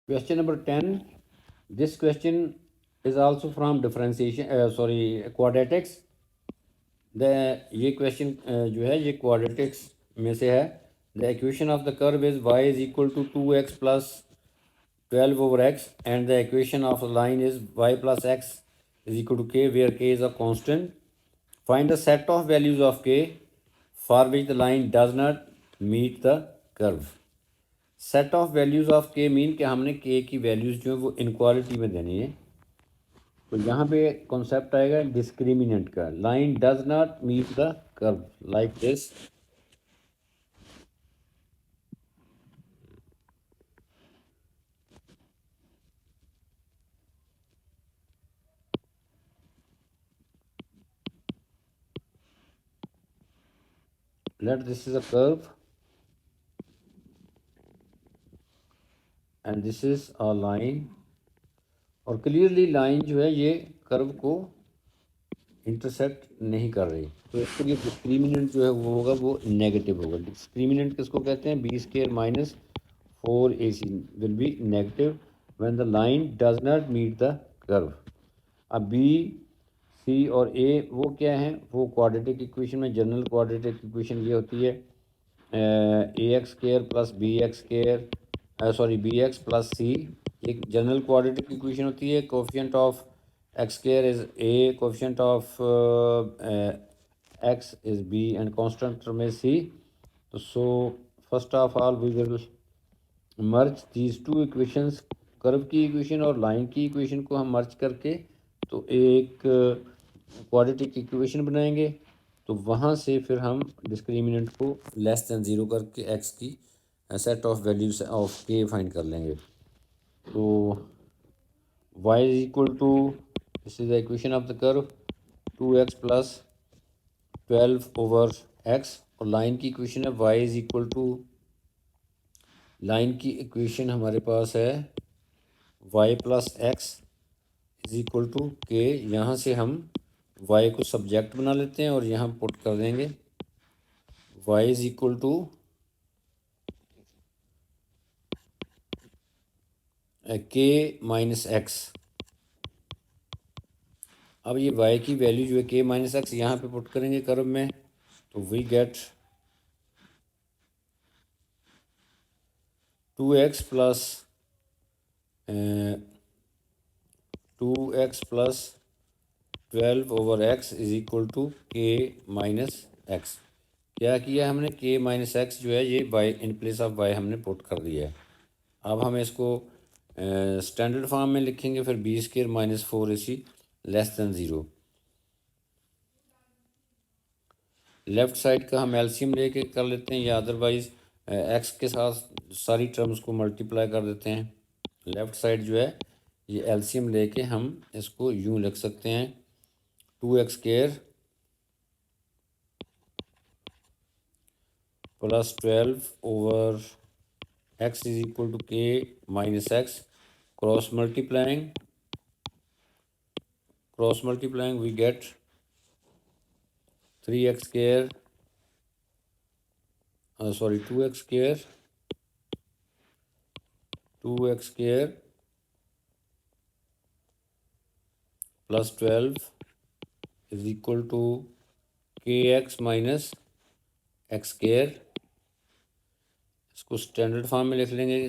Question number 10. This question is also from differentiation, quadratics. ये question जो है ये क्वाड्रेटिक्स में से है. The equation of the curve is y is equal to 2x plus 12/x and the equation of the line is y plus x is equal to k where k is a constant. Find the set of values of k for which the line does not meet the curve. Set of values of के mean कि हमने के की values जो है वो inequality में देनी है. तो यहाँ पे कॉन्सेप्ट आएगा डिस्क्रिमिनेंट का. Line does not meet the curve like this. Let this is a curve and this is a line. और क्लियरली लाइन जो है ये कर्व को इंटरसेक्ट नहीं कर रही. तो इसके लिए डिस्क्रिमिनेंट जो है वो होगा वो नेगेटिव होगा. डिस्क्रिमिनेंट किसको कहते हैं? B square minus 4ac will be negative when the line does not meet the curve. अब बी सी और ए वो क्या हैं? वो क्वाड्रेटिक इक्वेशन में जनरल क्वाड्रेटिक इक्वेशन ये होती है A X square plus B X square B X plus C. एक जनरल क्वाड्रेटिक इक्वेशन होती है. Coefficient of x square is a, coefficient of x is b and constant term is c. So first of all we will merge these two equations. Curve की equation और line की equation को हम मर्ज करके तो एक क्वाड्रेटिक इक्वेशन बनाएंगे. तो वहाँ से फिर हम डिस्क्रिमिनेंट को लेस देन ज़ीरो करके x की set of values of k find कर लेंगे. तो y is equal to, this is the equation of the curve, 2x plus 12/x. और लाइन की इक्वेशन है y is equal to, line की equation हमारे पास है y plus x is equal to k. यहाँ से हम y को सब्जेक्ट बना लेते हैं और यहाँ पुट कर देंगे y is equal to k minus x. अब ये y की वैल्यू जो है k माइनस एक्स यहाँ पे पुट करेंगे कर्व में. तो we get 2x plus 12/x is equal to k minus X. क्या किया हमने? k माइनस एक्स जो है ये y in place of y हमने पुट कर दिया है. अब हम इसको स्टैंडर्ड फॉर्म में लिखेंगे. फिर B square minus 4ac less than zero. Left side का हम एलसीएम लेके कर लेते हैं या अदरवाइज़ एक्स के साथ सारी टर्म्स को मल्टीप्लाई कर देते हैं. लेफ़्ट साइड जो है ये एलसीएम लेके हम इसको यूँ लिख सकते हैं 2x square plus 12/x is equal to k minus X. Cross multiplying we get 2x square plus 12 is equal to kx minus X square. इसको स्टैंडर्ड फॉर्म में लिख लेंगे.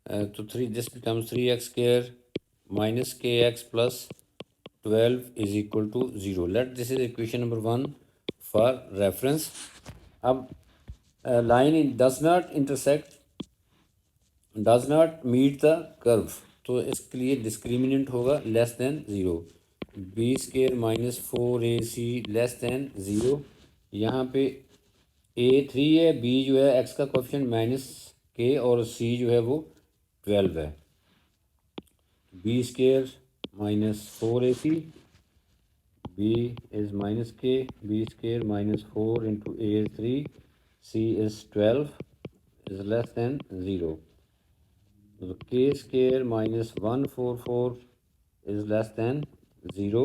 तो this becomes 3x square minus kx plus 12 is equal to zero. Let this is equation number 1 for reference. अब line does not meet the curve. तो इसके लिए discriminant होगा less than zero. B square minus 4ac less than zero. यहाँ पे a 3 है, b जो है x का कोफिशिएंट माइनस k और c जो है वो 12 है. B square minus 4ac, b is minus k, b square minus 4 into a is 3, c is 12 is less than 0. So k square minus 144 is less than 0.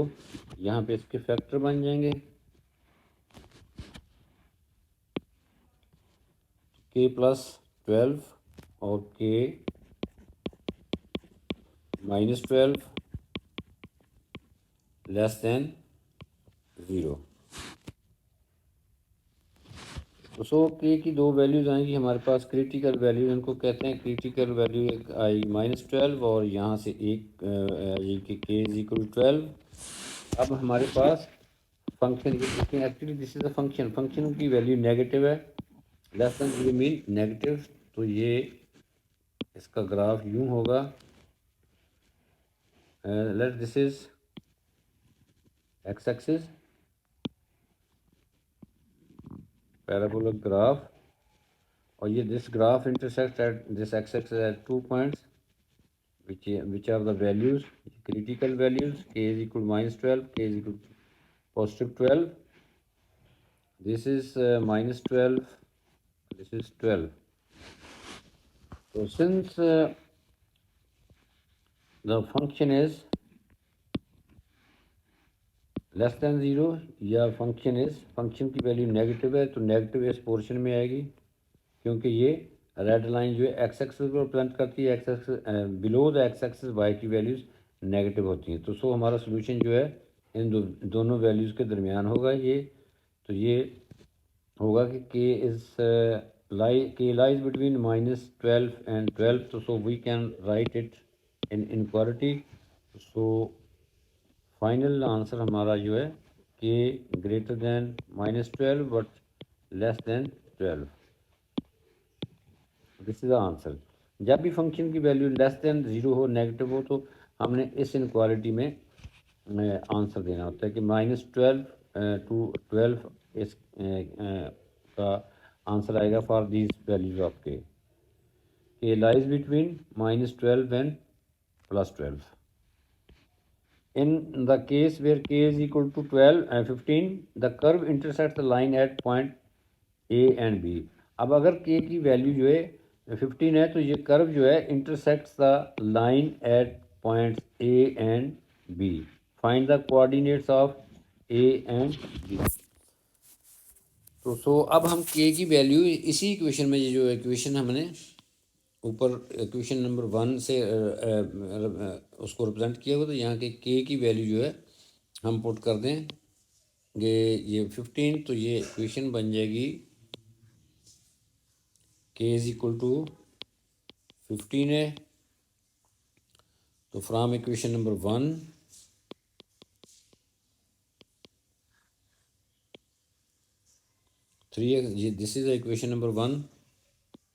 यहाँ पे इसके factor बन जाएंगे k प्लस 12 और k माइनस 12 लेस देन 0। सो के की दो values आएंगी हमारे पास, क्रिटिकल वैल्यू इनको कहते हैं। क्रिटिकल वैल्यू एक आई -12 और यहाँ से एक ये कि के इज इक्वल टू 12। अब हमारे पास function actually this is a function, function की वैल्यू नेगेटिव है, लेस देन 0 मीन नेगेटिव। तो ये इसका ग्राफ यूँ होगा, let this is x axis parabolic graph, और ये this graph intersect at this x axis at 2 points which are the values, critical values. K is equal to -12, k is equal to positive 12. This is -12, this is 12. So since the function is less than 0 या function की value negative है, तो negative इस portion में आएगी, क्योंकि ये red line जो है एक्स एक्सिस को रिप्रेजेंट करती है। X axis below the X axis Y की वैल्यूज़ नेगेटिव होती हैं। तो सो हमारा सोल्यूशन जो है इन दोनों वैल्यूज़ के दरमियान होगा ये। तो ये होगा कि के लाइज बिटवीन -12 एंड 12। तो so we can write it in inequality. So final answer हमारा जो है K greater than -12 but less than 12। This is the answer. जब भी फंक्शन की वैल्यू लेस देन 0 हो, नेगेटिव हो, तो हमने इस इनक्वालिटी में आंसर देना होता है कि -12 टू 12 इस का आंसर आएगा फॉर दीज वैल्यूज ऑफ के lies between -12 and +12। In the case where k is equal to 12 and 15, the curve intersects the line at point A and B. अब अगर k की वैल्यू जो है 15 है, तो ये कर्व जो है intersects the line at points A and B. Find the coordinates of A and B. तो अब हम k की वैल्यू इसी इक्वेशन में, ये जो इक्वेशन हमने ऊपर इक्वेशन नंबर 1 से उसको रिप्रेजेंट किया हुआ, तो यहाँ के k की वैल्यू जो है हम पुट कर दें ये 15, तो ये इक्वेशन बन जाएगी k इज इक्वल टू 15 है। तो from equation number 1 3x, this is equation number 1।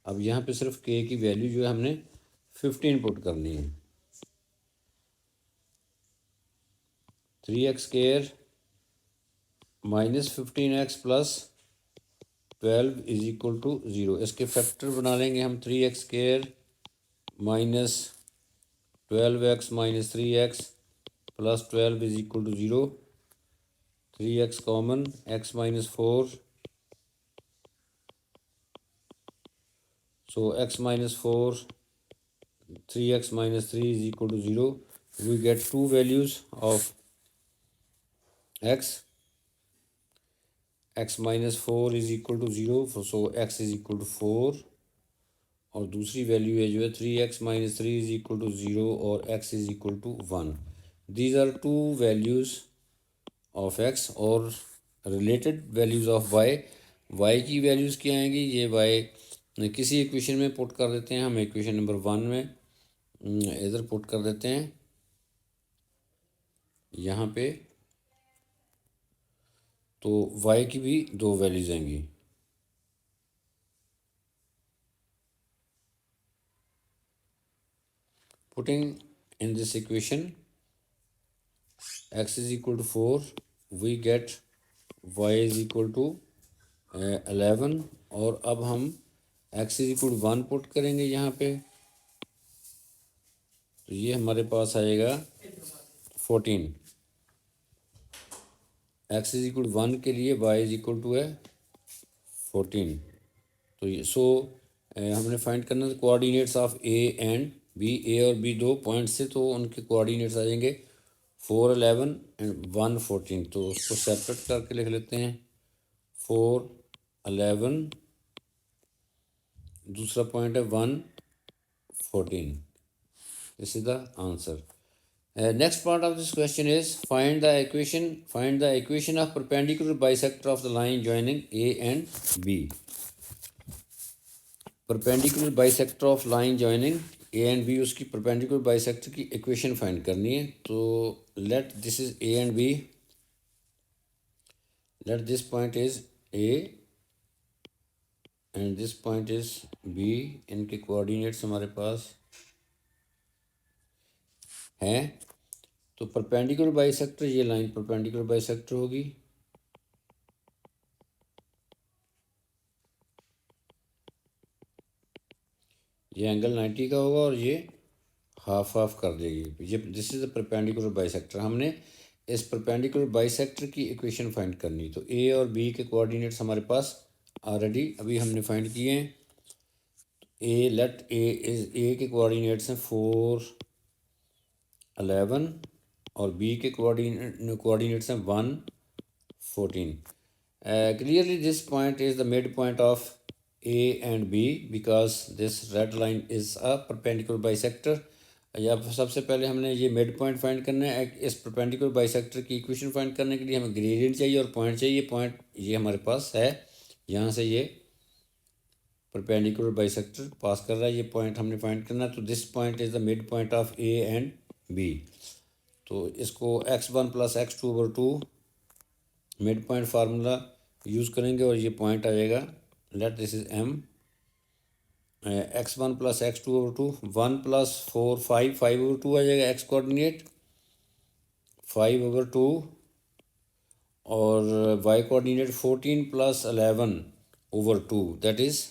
अब यहाँ पे सिर्फ k की वैल्यू जो है हमने 15 पुट करनी है। 3x² -15x + 12 is equal to 0। इसके फैक्टर बना लेंगे हम। 3x² -12x - 3x + 12 is equal to 0। 3x common, x - 4, so x - 4, 3x - 3 is equal to 0. We get two values of x - 4 is equal to 0, so x is equal to 4, और दूसरी value है जो है 3x - 3 is equal to 0 और x is equal to 1. These are two values of x और related values of y. y की values क्या आएंगी, ये y किसी इक्वेशन में पुट कर देते हैं हम। इक्वेशन नंबर 1 में इधर पुट कर देते हैं, यहाँ पे। तो y की भी दो वैल्यूज़ आएंगी। Putting in this equation x is equal to 4, we get y is equal to 11, और अब हम x is equal to 1 put करेंगे यहाँ पे, तो ये हमारे पास आएगा 14। x is equal to 1 के लिए y is equal to है 14। तो ये हमने फाइंड करना है coordinates of a and b। a और b दो पॉइंट्स से, तो उनके कोऑर्डिनेट्स आ जाएंगे 4, 11 एंड 1, 14। तो उसको सेपरेट करके लिख लेते हैं। 4, 11 दूसरा पॉइंट है 114. This is the answer. Next part of this question is find the equation of perpendicular bisector of the line joining A and B. Perpendicular bisector of line joining A and B, उसकी perpendicular bisector की equation find करनी है. तो let this is A and B. Let this point is A and this point is B. इनके coordinates हमारे पास हैं. तो perpendicular bisector, ये लाइन परपेंडिकुलर बाइसेक्टर होगी. ये एंगल 90 का होगा और ये हाफ हाफ कर देगी. ये this is the perpendicular bisector. हमने इस परपेंडिकुलर बाइसेक्टर की इक्वेशन फाइंड करनी. तो ए और बी के कोऑर्डिनेट्स हमारे पास ऑलरेडी अभी हमने फाइंड किए हैं. ए के कोऑर्डिनेट्स हैं 4, 11 और बी के कोऑर्डिनेट्स हैं 1, 14. Clearly this point is the midpoint of A and B because this red line is a perpendicular bisector. अब सबसे पहले हमने ये मिड पॉइंट फाइंड करना है. इस परपेंडिकुलर बाइसेक्टर की इक्वेशन फाइंड करने के लिए हमें ग्रेडियंट चाहिए और पॉइंट चाहिए. पॉइंट ये हमारे पास है, यहाँ से ये परपेंडिकुलर बाइसेक्टर पास कर रहा है. ये पॉइंट हमने फाइंड करना है. तो this point is the mid point of A and B. तो इसको x1 + x2/2 mid point formula use करेंगे और ये पॉइंट आ जाएगा. Late this is m. x1 + x2/2 1 + 4 5 5/2 आ जाएगा x कोऑर्डिनेट 5/2 और y कोऑर्डिनेट 14 + 11/2 दैट इज़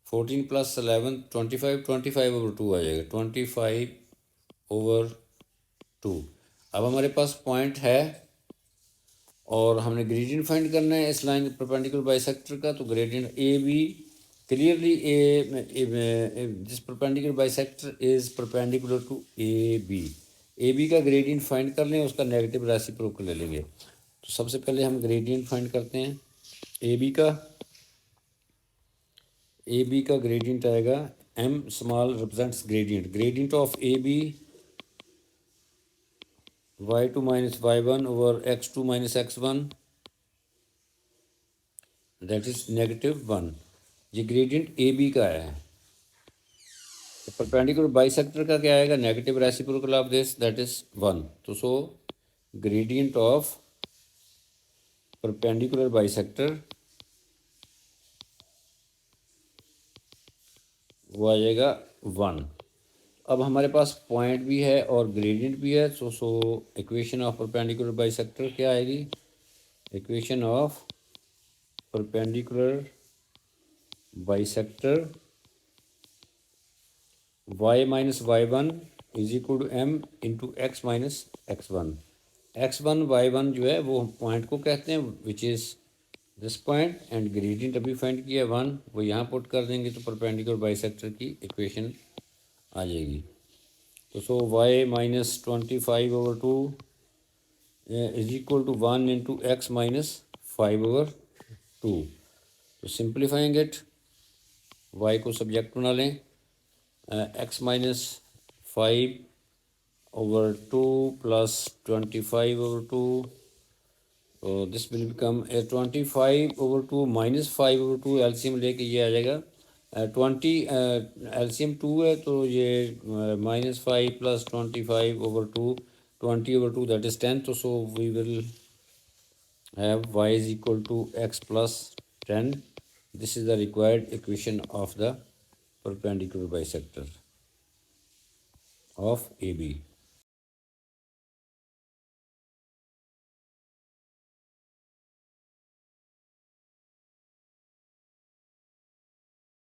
14 + 11 25 25/2 आ जाएगा 25/2. अब हमारे पास पॉइंट है और हमने ग्रेडियंट फाइंड करना है इस लाइन परपेंडिकुलर बाइसेक्टर का. तो gradient A B clearly this perpendicular bisector is perpendicular to A B का ग्रेडियंट फाइंड कर लें, उसका नेगेटिव रेसिप्रोकल ले लेंगे. तो सबसे पहले हम ग्रेडियंट फाइंड करते हैं ए बी का ग्रेडियंट आएगा m small represents gradient of A B y2 - y1 over x2 - x1 that is -1. ये ग्रेडियंट ए बी का है. तो परपेंडिकुलर बाइसेक्टर का क्या आएगा? Negative reciprocal of this that is 1. तो सो ग्रेडियंट ऑफ परपेंडिकुलर बाइसेक्टर वो आ जाएगा 1. अब हमारे पास पॉइंट भी है और ग्रेडियंट भी है. So equation of perpendicular bisector क्या आएगी? Equation of perpendicular bisector y - y1 = m × x - x1. x1 y1 जो है वो पॉइंट को कहते हैं which is this point and gradient अभी फाइंड किया 1, वो यहाँ पुट कर देंगे तो परपेंडिकुलर बाइसेक्टर की इक्वेशन आ जाएगी. तो सो y - 25/2 = 1 × x - 5/2. तो सिंप्लीफाइंग इट, y को सब्जेक्ट बना लें. x - 5/2 + 25/2. तो दिस विल बिकम 25/2 - 5/2. एलसीएम लेके ये आ जाएगा 20. एलसीएम 2 है तो ये -5 + 25/2 20/2 दैट इज़ 10. तो so we will have y = x + 10. This is the required equation of the perpendicular bisector of AB.